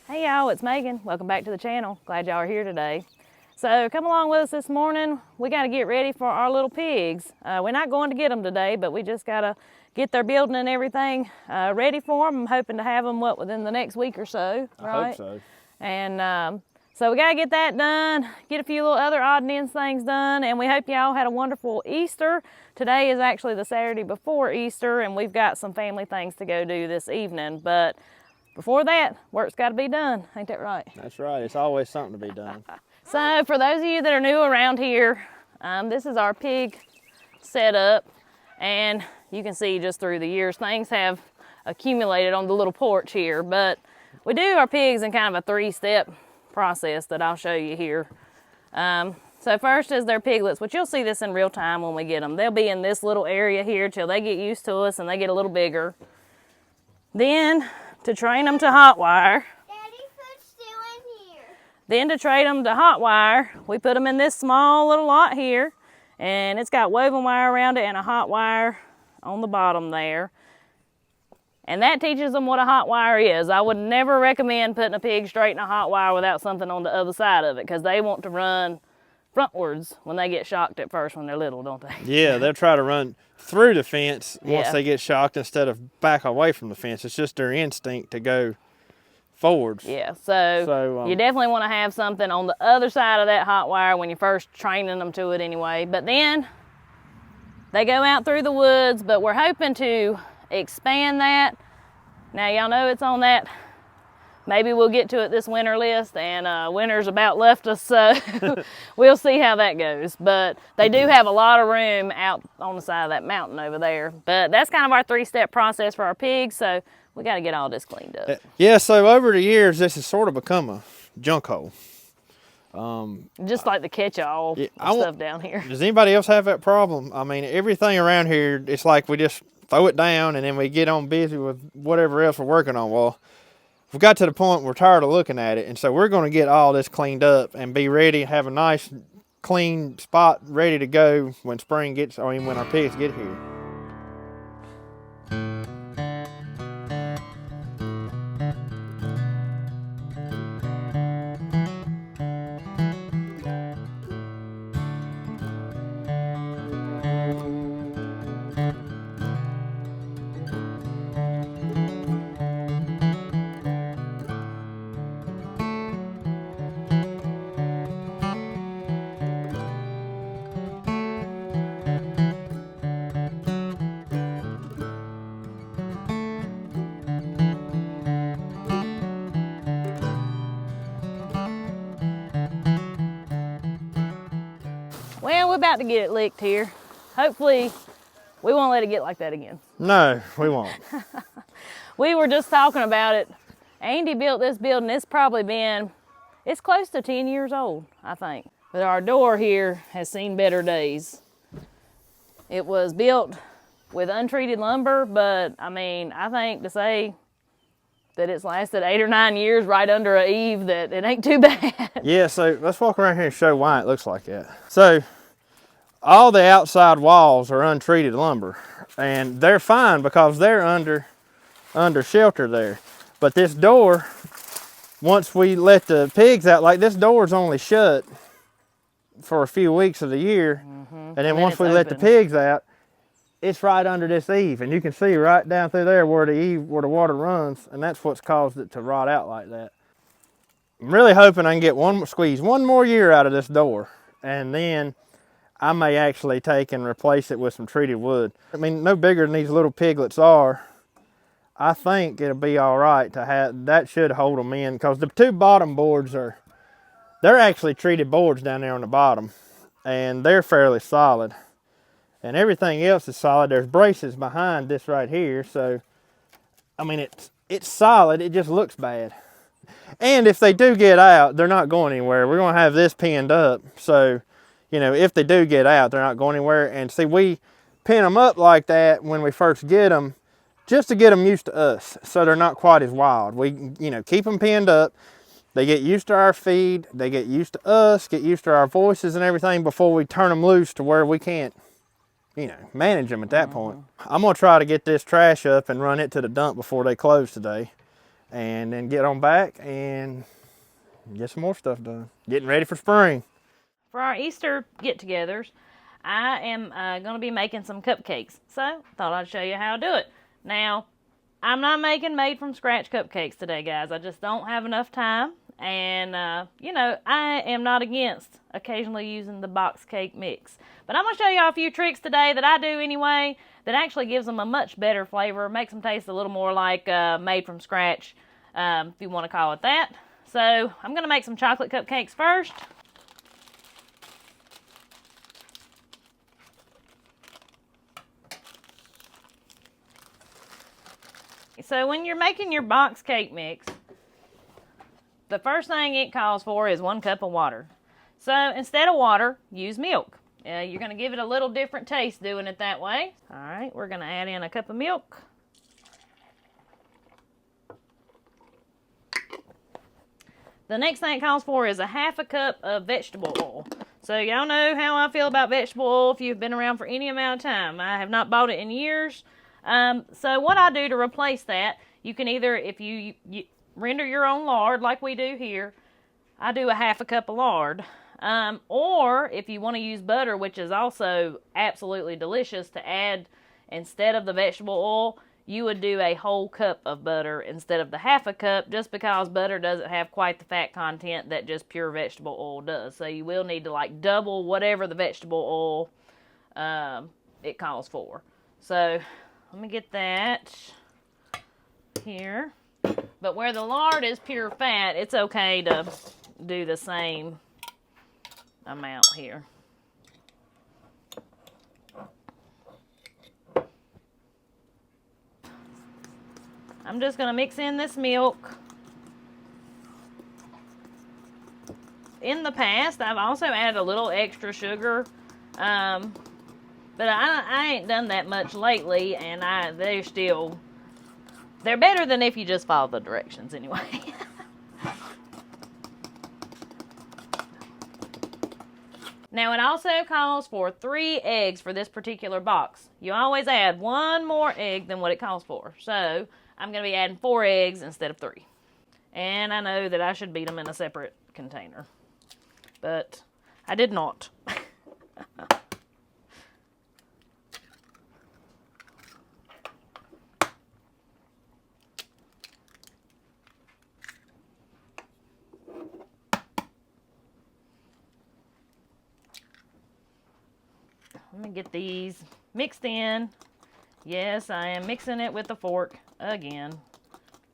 Hey y'all, it's Megan. Welcome back to the channel. Glad y'all are here today. So come along with us this morning. We got to get ready for our little pigs. We're not going to get them today, but we just got to get their building and everything ready for them. I'm hoping to have them within the next week or so, right? I hope so. And so we got to get that done, get a few little other odd and ends things done, and we hope y'all had a wonderful Easter. Today is actually the Saturday before Easter, and we've got some family things to go do this evening, but before that, work's got to be done. Ain't that right? That's right. It's always something to be done. So for those of you that are new around here, this is our pig setup, and you can see just through the years things have accumulated on the little porch here, but we do our pigs in kind of a three-step process that I'll show you here. So first is their piglets, which you'll see this in real time when we get them. They'll be in this little area here till they get used to us and they get a little bigger. Then to train them to hot wire. Daddy, food's still in here. Then to train them to hot wire, we put them in this small little lot here, and it's got woven wire around it and a hot wire on the bottom there. And that teaches them what a hot wire is. I would never recommend putting a pig straight in a hot wire without something on the other side of it, because they want to run frontwards when they get shocked at first when they're little, don't they? Yeah, they'll try to run through the fence once Yeah. they get shocked instead of back away from the fence. It's just their instinct to go forwards. Yeah, so you definitely want to have something on the other side of that hot wire when you're first training them to it anyway. But then they go out through the woods, but we're hoping to expand that. Now y'all know it's on that, maybe we'll get to it this winter list, and winter's about left us, so we'll see how that goes. But they do have a lot of room out on the side of that mountain over there. But that's kind of our three-step process for our pigs, so we got to get all this cleaned up. Yeah, so over the years, this has sort of become a junk hole. Just like the catch-all stuff down here. Does anybody else have that problem? I mean, everything around here, it's like we just throw it down and then we get on busy with whatever else we're working on. Well, we got to the point we're tired of looking at it, and so we're going to get all this cleaned up and be ready, have a nice clean spot ready to go when spring gets, or even when our pigs get here. Well, we're about to get it licked here. Hopefully, we won't let it get like that again. No, we won't. We were just talking about it. Andy built this building. It's probably been, it's close to 10 years old, I think. But our door here has seen better days. It was built with untreated lumber, but I mean, I think to say that it's lasted 8 or 9 years right under a eave, that it ain't too bad. Yeah, so let's walk around here and show why it looks like that. So all the outside walls are untreated lumber, and they're fine because they're under shelter there. But this door, once we let the pigs out, like this door's only shut for a few weeks of the year, and then once we let the pigs out, it's right under this eave, and you can see right down through there where the water runs, and that's what's caused it to rot out like that. I'm really hoping I can get squeeze one more year out of this door, and then I may actually take and replace it with some treated wood. I mean, no bigger than these little piglets are. I think it'll be all right to have, that should hold them in, because the two bottom boards they're actually treated boards down there on the bottom, and they're fairly solid. And everything else is solid. There's braces behind this right here, so I mean it's solid, it just looks bad. And if they do get out, they're not going anywhere. We're going to have this pinned up, so you know, if they do get out, they're not going anywhere. And see, we pin them up like that when we first get them, just to get them used to us, so they're not quite as wild. We, you know, keep them pinned up. They get used to our feed, they get used to us, get used to our voices and everything before we turn them loose to where we can't, you know, manage them at that point. I'm gonna try to get this trash up and run it to the dump before they close today. and then get on back and get some more stuff done. Getting ready for spring. For our Easter get-togethers, I am going to be making some cupcakes. So, thought I'd show you how to do it. Now, I'm not making made-from-scratch cupcakes today, guys. I just don't have enough time. And, you know, I am not against occasionally using the box cake mix. But I'm going to show y'all a few tricks today that I do anyway that actually gives them a much better flavor, makes them taste a little more like made from scratch, if you want to call it that. So I'm going to make some chocolate cupcakes first. So when you're making your box cake mix, the first thing it calls for is 1 cup of water. So instead of water, use milk. You're going to give it a little different taste doing it that way. All right, we're going to add in a cup of milk. The next thing it calls for is a 1/2 cup of vegetable oil. So y'all know how I feel about vegetable oil if you've been around for any amount of time. I have not bought it in years. So what I do to replace that, you can either, if you render your own lard like we do here, I do a 1/2 cup of lard. Or if you want to use butter, which is also absolutely delicious to add instead of the vegetable oil, you would do a whole cup of butter instead of the 1/2 cup, just because butter doesn't have quite the fat content that just pure vegetable oil does. So you will need to like double whatever the vegetable oil it calls for. So let me get that here. But where the lard is pure fat, it's okay to do the same amount here. I'm just going to mix in this milk. In the past, I've also added a little extra sugar, but I ain't done that much lately, and they're better than if you just follow the directions anyway. Now it also calls for 3 eggs for this particular box. You always add 1 more egg than what it calls for. So I'm going to be adding 4 eggs instead of 3. And I know that I should beat them in a separate container, but I did not. Let me get these mixed in. Yes, I am mixing it with a fork again.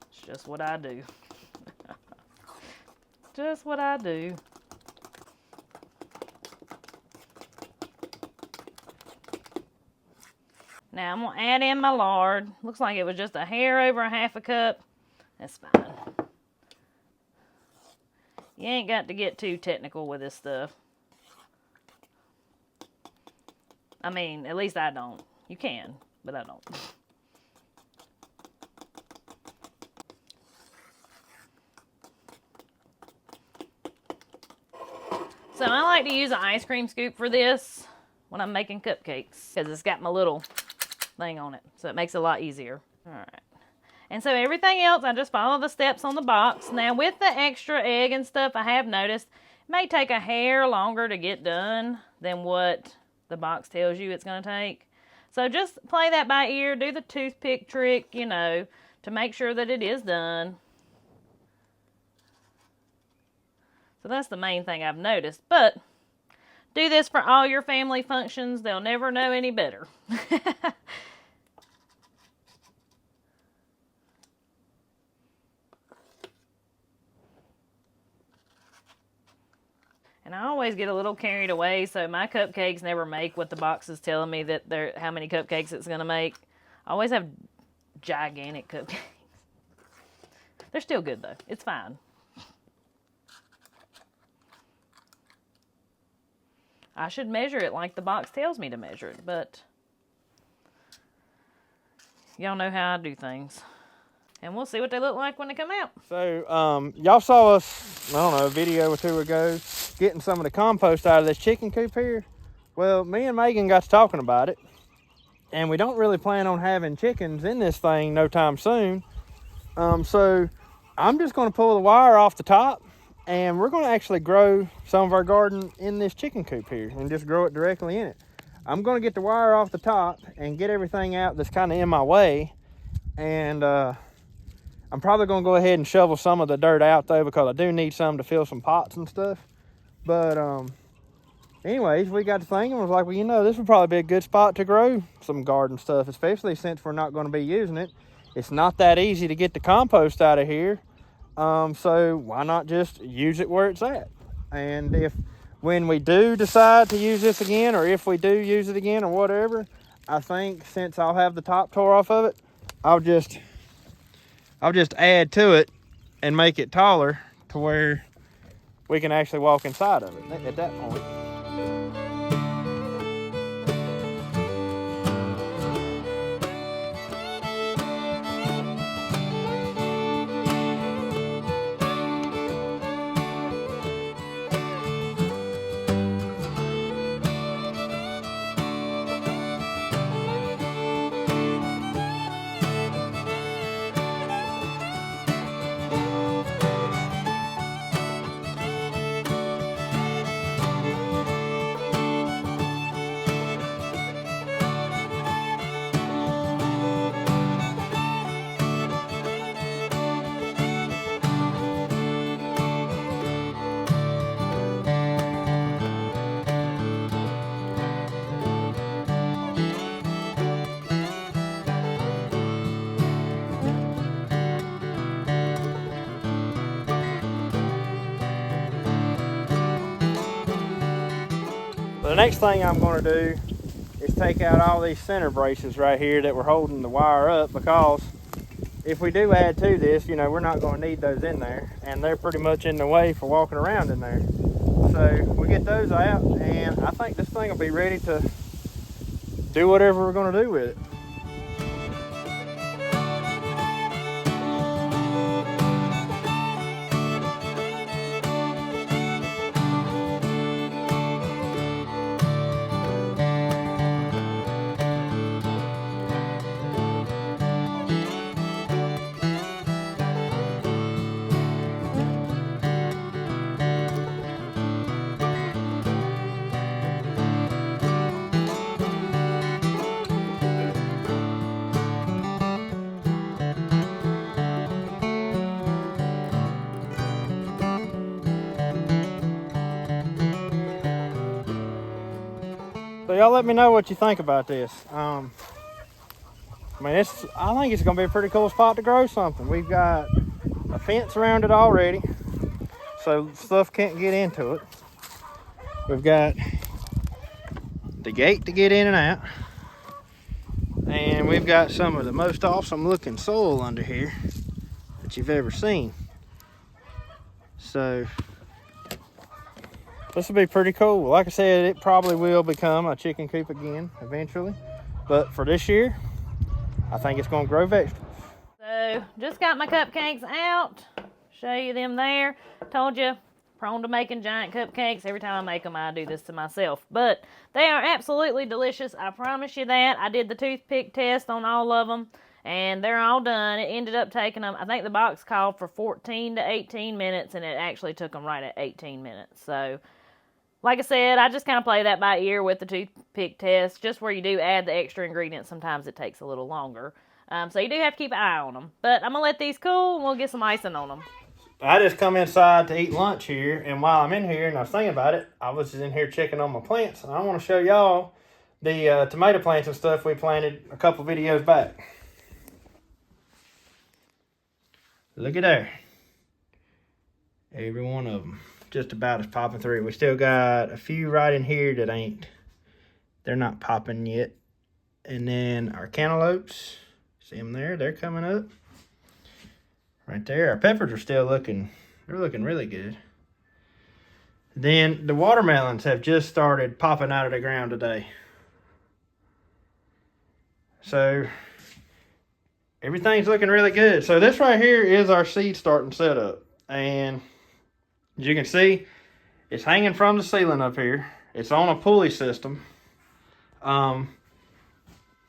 It's just what I do. Just what I do. Now I'm going to add in my lard. Looks like it was just a hair over a 1/2 cup. That's fine. You ain't got to get too technical with this stuff. I mean, at least I don't. You can, but I don't. So I like to use an ice cream scoop for this when I'm making cupcakes, because it's got my little thing on it, so it makes it a lot easier. All right. And so everything else, I just follow the steps on the box. Now with the extra egg and stuff, I have noticed it may take a hair longer to get done than what the box tells you it's going to take. So just play that by ear, do the toothpick trick, you know, to make sure that it is done. So that's the main thing I've noticed. But do this for all your family functions. They'll never know any better. And I always get a little carried away, so my cupcakes never make what the box is telling me that how many cupcakes it's going to make. I always have gigantic cupcakes. They're still good, though. It's fine. I should measure it like the box tells me to measure it, but y'all know how I do things. And we'll see what they look like when they come out. So, y'all saw us, I don't know, a video or 2 ago, getting some of the compost out of this chicken coop here. Well, me and Megan got to talking about it, and we don't really plan on having chickens in this thing no time soon. So I'm just going to pull the wire off the top, and we're going to actually grow some of our garden in this chicken coop here and just grow it directly in it. I'm going to get the wire off the top and get everything out that's kind of in my way. And I'm probably going to go ahead and shovel some of the dirt out though, because I do need some to fill some pots and stuff. But anyways, we got to thinking, and was like, well, you know, this would probably be a good spot to grow some garden stuff, especially since we're not going to be using it. It's not that easy to get the compost out of here. So why not just use it where it's at? And when we do decide to use this again, or if we do use it again or whatever, I think since I'll have the top tore off of it, I'll just add to it and make it taller to where we can actually walk inside of it at that point. The next thing I'm going to do is take out all these center braces right here that were holding the wire up, because if we do add to this, you know, we're not going to need those in there, and they're pretty much in the way for walking around in there. So we get those out, and I think this thing will be ready to do whatever we're going to do with it. So y'all let me know what you think about this. I mean, I think it's gonna be a pretty cool spot to grow something. We've got a fence around it already, so stuff can't get into it. We've got the gate to get in and out, and we've got some of the most awesome looking soil under here that you've ever seen. So this will be pretty cool. Like I said, it probably will become a chicken coop again eventually, but for this year, I think it's gonna grow vegetables. So just got my cupcakes out. Show you them there. Told you, prone to making giant cupcakes. Every time I make them, I do this to myself. But they are absolutely delicious. I promise you that. I did the toothpick test on all of them, and they're all done. It ended up taking them, I think the box called for 14 to 18 minutes, and it actually took them right at 18 minutes. So like I said, I just kind of play that by ear with the toothpick test. Just where you do add the extra ingredients, sometimes it takes a little longer. So you do have to keep an eye on them. But I'm going to let these cool, and we'll get some icing on them. I just come inside to eat lunch here, and while I'm in here and I was thinking about it, I was in here checking on my plants, and I want to show y'all the tomato plants and stuff we planted a couple videos back. Look at there. Every one of them. Just about as popping through. We still got a few right in here that they're not popping yet. And then our cantaloupes, see them there, they're coming up. Right there. Our peppers are still looking really good. Then the watermelons have just started popping out of the ground today. So everything's looking really good. So this right here is our seed starting setup. And as you can see, it's hanging from the ceiling up here. It's on a pulley system. That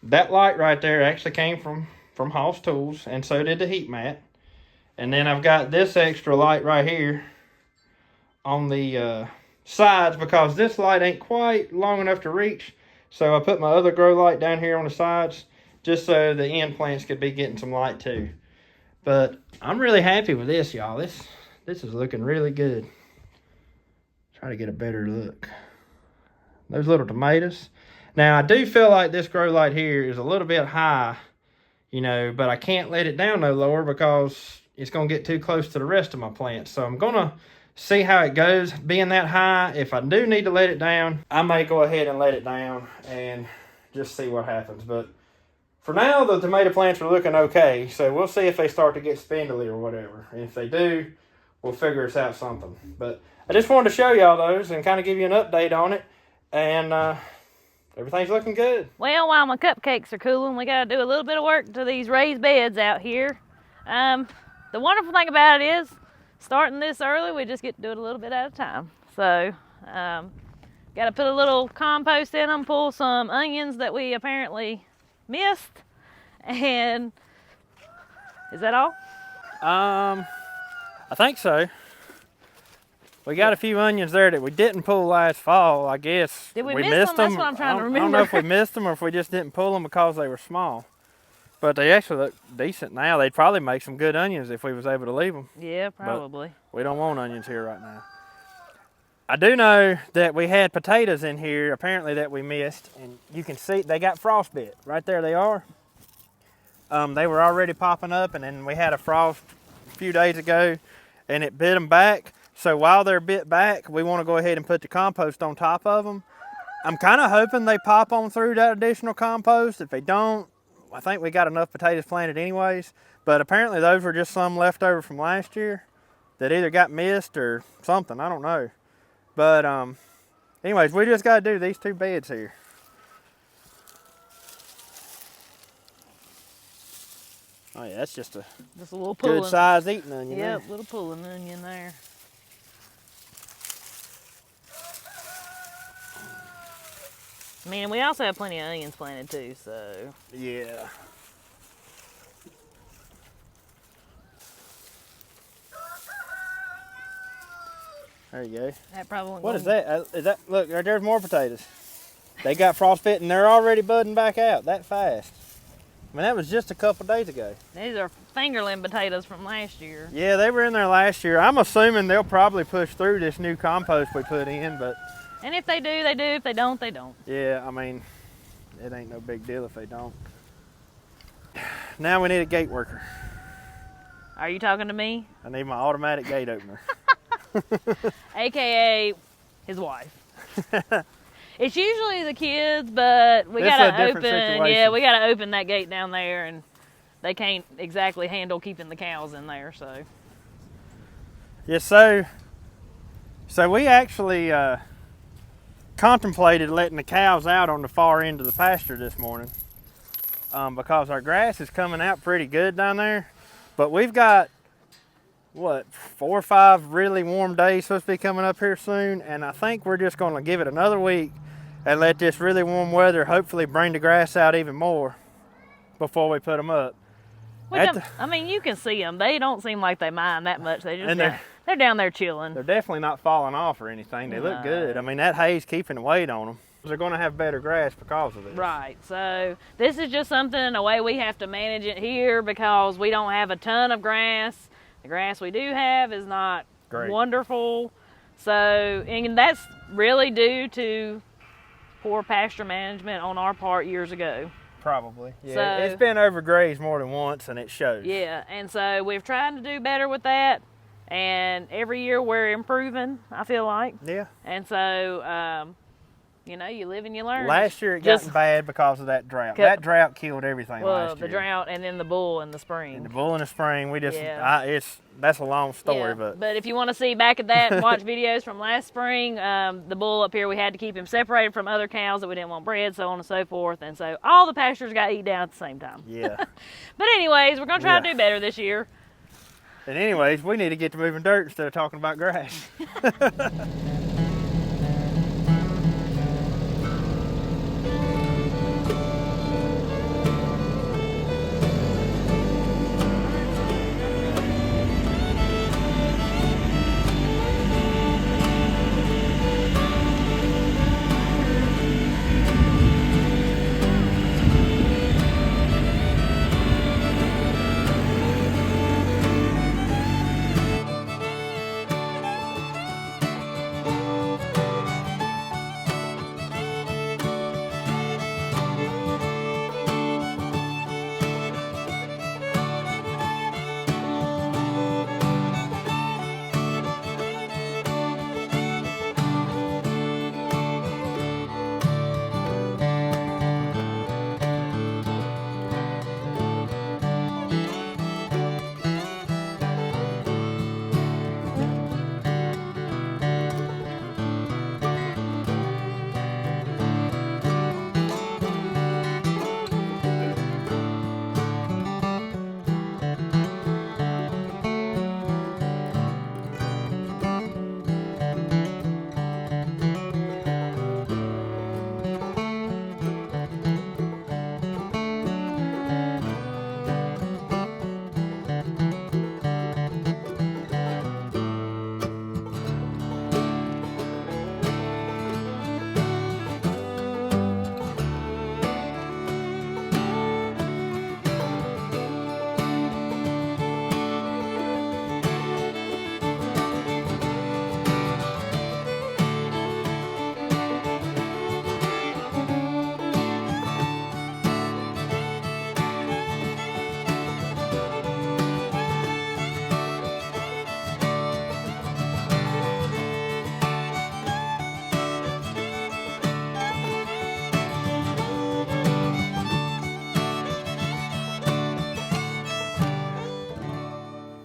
light right there actually came from Hoss Tools, and so did the heat mat. And then I've got this extra light right here on the sides because this light ain't quite long enough to reach. So I put my other grow light down here on the sides just so the end plants could be getting some light too. But I'm really happy with this, y'all. This is looking really good. Try to get a better look. Those little tomatoes. Now I do feel like this grow light here is a little bit high, you know, but I can't let it down no lower because it's gonna get too close to the rest of my plants. So I'm gonna see how it goes being that high. If I do need to let it down, I may go ahead and let it down and just see what happens. But for now, the tomato plants are looking okay. So we'll see if they start to get spindly or whatever. And if they do, we'll figure us out something. But I just wanted to show y'all those and kind of give you an update on it. And everything's looking good. Well, while my cupcakes are cooling, we got to do a little bit of work to these raised beds out here. The wonderful thing about it is, starting this early, we just get to do it a little bit at a time. So, got to put a little compost in them, pull some onions that we apparently missed. And is that all? I think so. We got a few onions there that we didn't pull last fall, I guess. Did we miss them? That's what I'm trying to remember. I don't know if we missed them or if we just didn't pull them because they were small. But they actually look decent now. They'd probably make some good onions if we was able to leave them. Yeah, probably. But we don't want onions here right now. I do know that we had potatoes in here, apparently, that we missed. And you can see they got frostbit. Right there they are. They were already popping up, and then we had a frost a few days ago, and it bit them back. So while they're bit back, we want to go ahead and put the compost on top of them. I'm kind of hoping they pop on through that additional compost. If they don't, I think we got enough potatoes planted anyways. But apparently those were just some left over from last year that either got missed or something. I don't know. But anyways, we just got to do these two beds here. Oh yeah, that's just a little pulling, good size eating onion. Yep, little pulling onion there. I mean, we also have plenty of onions planted too, so. Yeah. There you go. That probably. What is that? Is that? Look, there's more potatoes. They got frostbit and they're already budding back out that fast. I mean, that was just a couple days ago. These are fingerling potatoes from last year. Yeah, they were in there last year. I'm assuming they'll probably push through this new compost we put in, but. And if they do, they do. If they don't, they don't. Yeah, I mean, it ain't no big deal if they don't. Now we need a gate worker. Are you talking to me? I need my automatic gate opener. AKA his wife. It's usually the kids, but we gotta open. Yeah, we gotta open that gate down there, and they can't exactly handle keeping the cows in there. So. Yeah, so we actually contemplated letting the cows out on the far end of the pasture this morning because our grass is coming out pretty good down there. But we've got, what, 4 or 5 really warm days supposed to be coming up here soon, and I think we're just going to give it another week and let this really warm weather hopefully bring the grass out even more before we put them up. I mean, you can see them. They don't seem like they mind that much. They just they're down there chilling. They're definitely not falling off or anything. They look good. I mean, that hay's keeping the weight on them. They're going to have better grass because of this. Right. So this is just something, a way we have to manage it here because we don't have a ton of grass. The grass we do have is not wonderful. So, and that's really due to poor pasture management on our part years ago. Probably. Yeah, so, it's been overgrazed more than once and it shows. Yeah, and so we've tried to do better with that. And every year we're improving, I feel like. Yeah. And so, you know, you live and you learn. Last year it got bad because of that drought. That drought killed everything last year. Well, the drought and then the bull in the spring. And the bull in the spring, we just, that's a long story. Yeah. But if you want to see back at that and watch videos from last spring, the bull up here, we had to keep him separated from other cows that we didn't want bred, so on and so forth. And so all the pastures got eaten down at the same time. Yeah. But anyways, we're going to try to do better this year. And anyways, we need to get to moving dirt instead of talking about grass.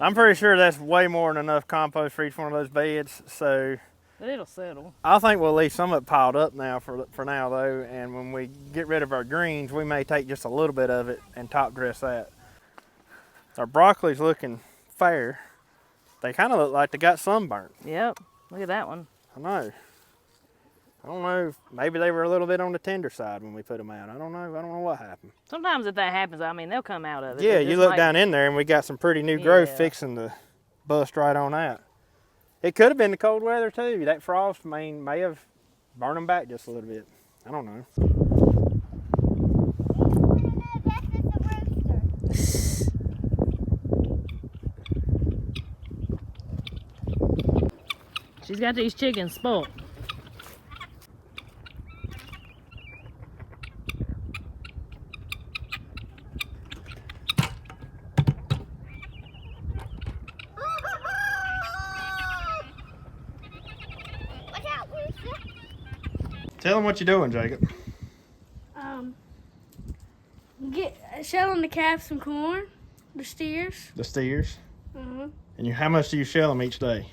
I'm pretty sure that's way more than enough compost for each one of those beds. So But it'll settle. I think we'll leave some of it piled up now for now though. And when we get rid of our greens, we may take just a little bit of it and top dress that. Our broccoli's looking fair. They kind of look like they got sunburnt. Yep. Look at that one. I know. I don't know. Maybe they were a little bit on the tender side when we put them out. I don't know. I don't know what happened. Sometimes if that happens, I mean, they'll come out of it. Yeah, They you just look might- down in there and we got some pretty new growth Yeah. fixing to bust right on out. It could have been the cold weather too. That frost, may have burned them back just a little bit. I don't know. She's got these chickens spoiled. Watch out, Rooster. Tell them what you're doing, Jacob. Shelling the calves some corn, the steers. The steers. Uh-huh. And how much do you shell them each day?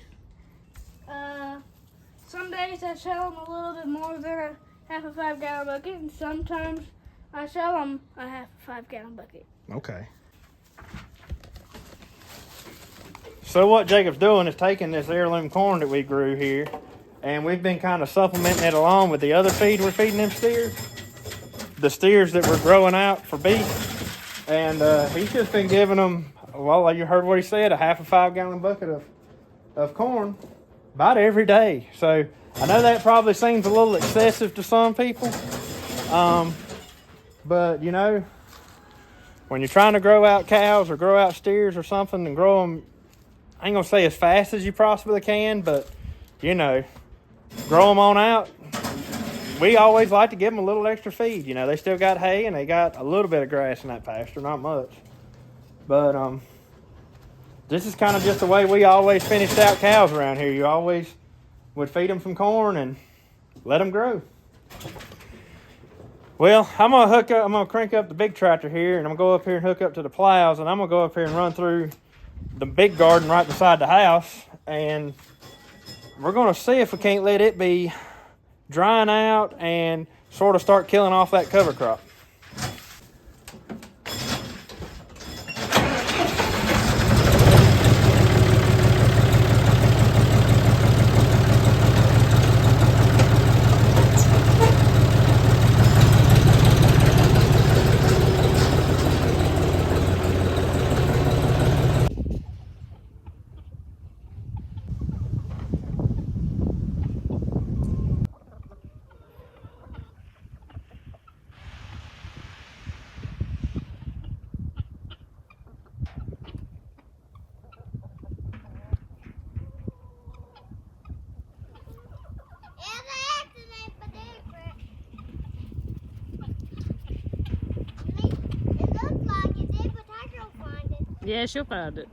Some days I shell them a little bit more than a half a 5-gallon bucket, and sometimes I shell them a half a 5-gallon bucket. Okay. So what Jacob's doing is taking this heirloom corn that we grew here, and we've been kind of supplementing it along with the other feed we're feeding them steers. The steers that we're growing out for beef. And he's just been giving them, well, you heard what he said, a half a 5-gallon bucket of corn about every day. So I know that probably seems a little excessive to some people. But, you know, when you're trying to grow out cows or grow out steers or something and grow them, I ain't going to say as fast as you possibly can, but, you know, grow them on out. We always like to give them a little extra feed. You know, they still got hay and they got a little bit of grass in that pasture, not much. But this is kind of just the way we always finished out cows around here. You always would feed them some corn and let them grow. Well, I'm gonna crank up the big tractor here, and I'm gonna go up here and hook up to the plows, and I'm gonna go up here and run through the big garden right beside the house, and we're gonna see if we can't let it be drying out and sort of start killing off that cover crop. Yeah, she'll find it.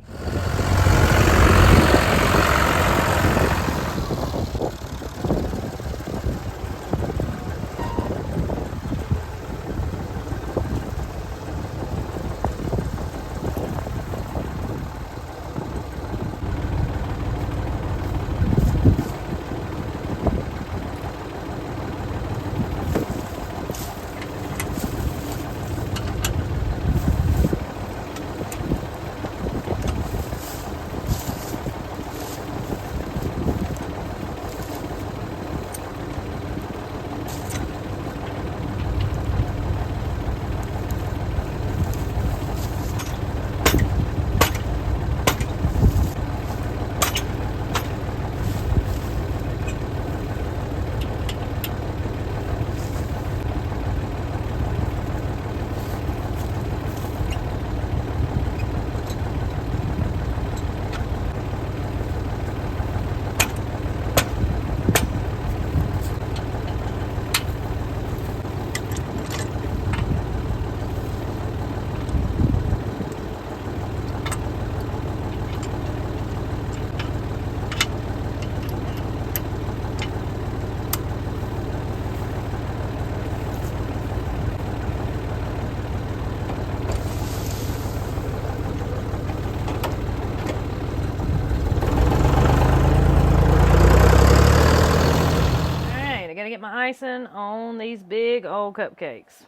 my icing on these big old cupcakes.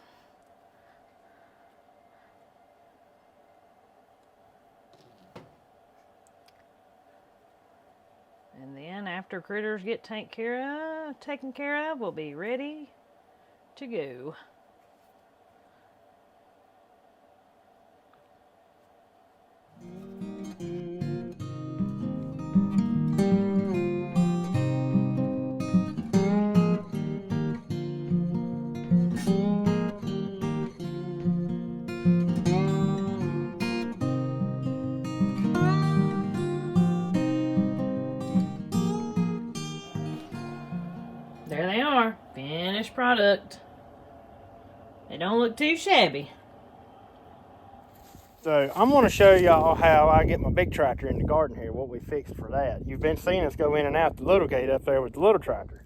And then after critters get taken care of, we'll be ready to go. There they are, finished product. They don't look too shabby. So I'm going to show y'all how I get my big tractor in the garden here, what we fixed for that. You've been seeing us go in and out the little gate up there with the little tractor,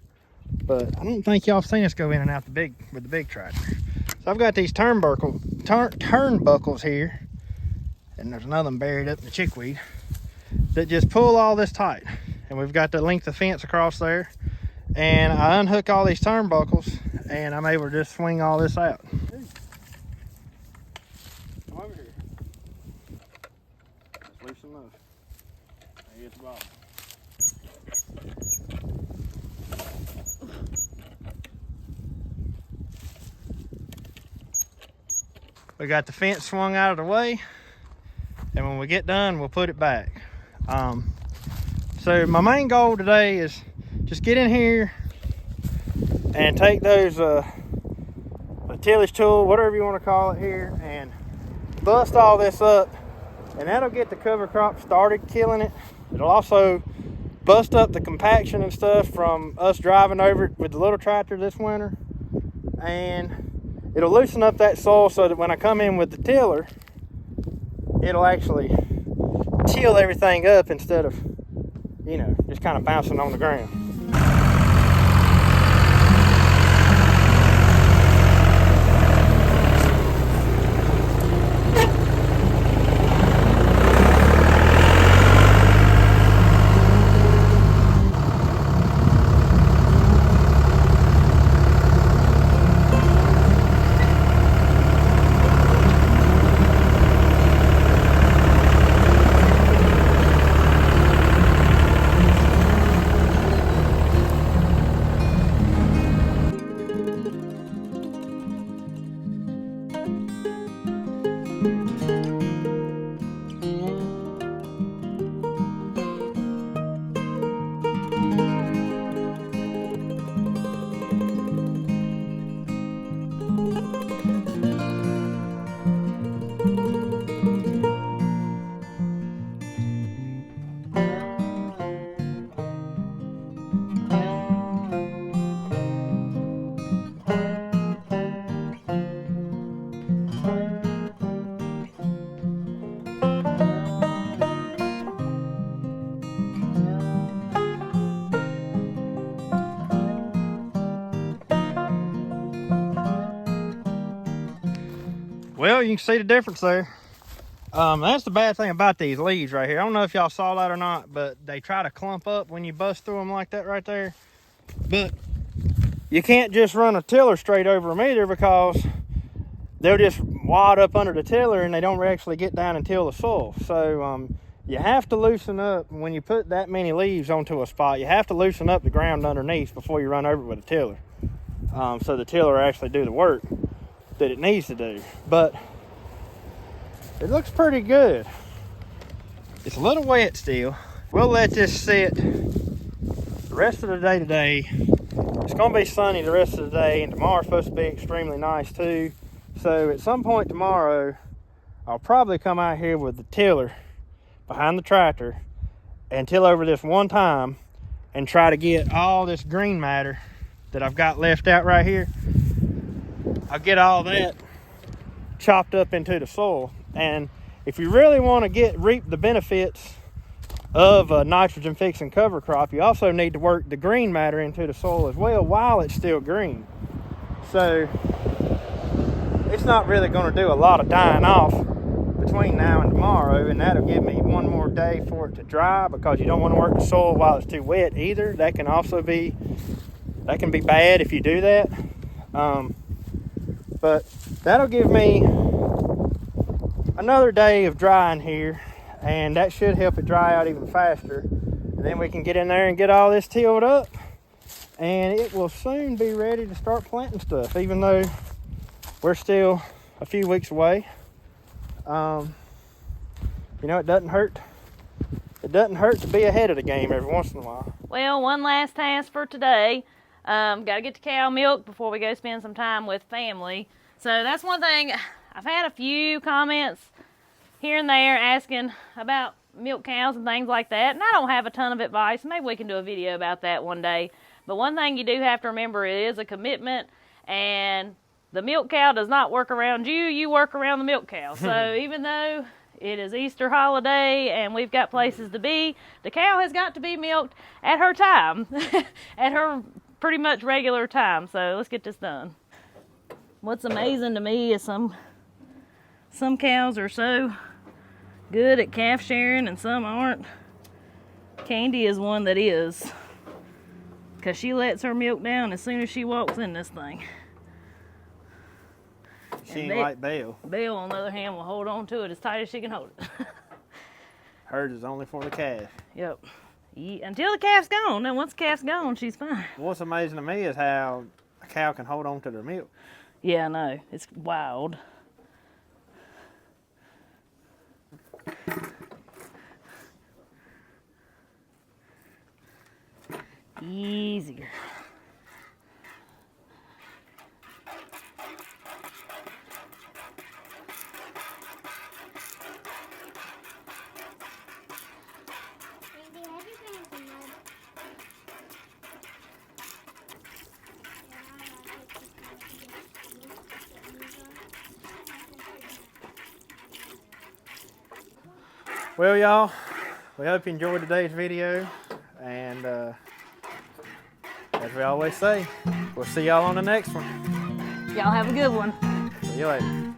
but I don't think y'all seen us go in and out with the big tractor. So I've got these turnbuckles here, and there's another one buried up in the chickweed, that just pull all this tight. And we've got the length of fence across there, and I unhook all these turnbuckles, and I'm able to just swing all this out. Come over here. Let's loosen up. Here's the ball. We got the fence swung out of the way, and when we get done, we'll put it back. So my main goal today is just get in here and take those a tillage tool, whatever you want to call it here, and bust all this up, and that'll get the cover crop started killing it. It'll also bust up the compaction and stuff from us driving over it with the little tractor this winter, and it'll loosen up that soil so that when I come in with the tiller, it'll actually till everything up instead of, you know, just kind of bouncing on the ground. Well, you can see the difference there. That's the bad thing about these leaves right here. I don't know if y'all saw that or not, but they try to clump up when you bust through them like that right there. But you can't just run a tiller straight over them either, because they'll just wad up under the tiller and they don't actually get down and till the soil. So you have to loosen up when you put that many leaves onto a spot. You have to loosen up the ground underneath before you run over it with a tiller, so the tiller actually do the work that it needs to do. But it looks pretty good. It's a little wet still. We'll let this sit the rest of the day today. It's gonna be sunny the rest of the day, and tomorrow's supposed to be extremely nice too. So at some point tomorrow, I'll probably come out here with the tiller behind the tractor and till over this one time and try to get all this green matter that I've got left out right here. I'll get all that chopped up into the soil. And if you really want to reap the benefits of a nitrogen fixing cover crop, you also need to work the green matter into the soil as well while it's still green. So it's not really going to do a lot of dying off between now and tomorrow, and that'll give me one more day for it to dry, because you don't want to work the soil while it's too wet either. That can also be That can be bad if you do that. But that'll give me another day of drying here, and that should help it dry out even faster. And then we can get in there and get all this tilled up, and it will soon be ready to start planting stuff, even though we're still a few weeks away. You know, it doesn't hurt. It doesn't hurt to be ahead of the game every once in a while. Well, one last task for today. Got to get the cow milk before we go spend some time with family. So that's one thing. I've had a few comments here and there asking about milk cows and things like that, and I don't have a ton of advice. Maybe we can do a video about that one day. But one thing you do have to remember, it is a commitment, and the milk cow does not work around you. You work around the milk cow. So even though it is Easter holiday and we've got places to be, the cow has got to be milked at her time, at her pretty much regular time. So let's get this done. What's amazing to me is some cows are so good at calf sharing and some aren't. Candy is one that is, because she lets her milk down as soon as she walks in this thing. She ain't like Belle. Belle, on the other hand, will hold on to it as tight as she can hold it. Hers is only for the calf. Yep. Until the calf's gone. Then once the calf's gone, she's fine. What's amazing to me is how a cow can hold on to their milk. Yeah, I know. It's wild. Easier. Well, y'all, we hope you enjoyed today's video, and as we always say, we'll see y'all on the next one. Y'all have a good one. See you later.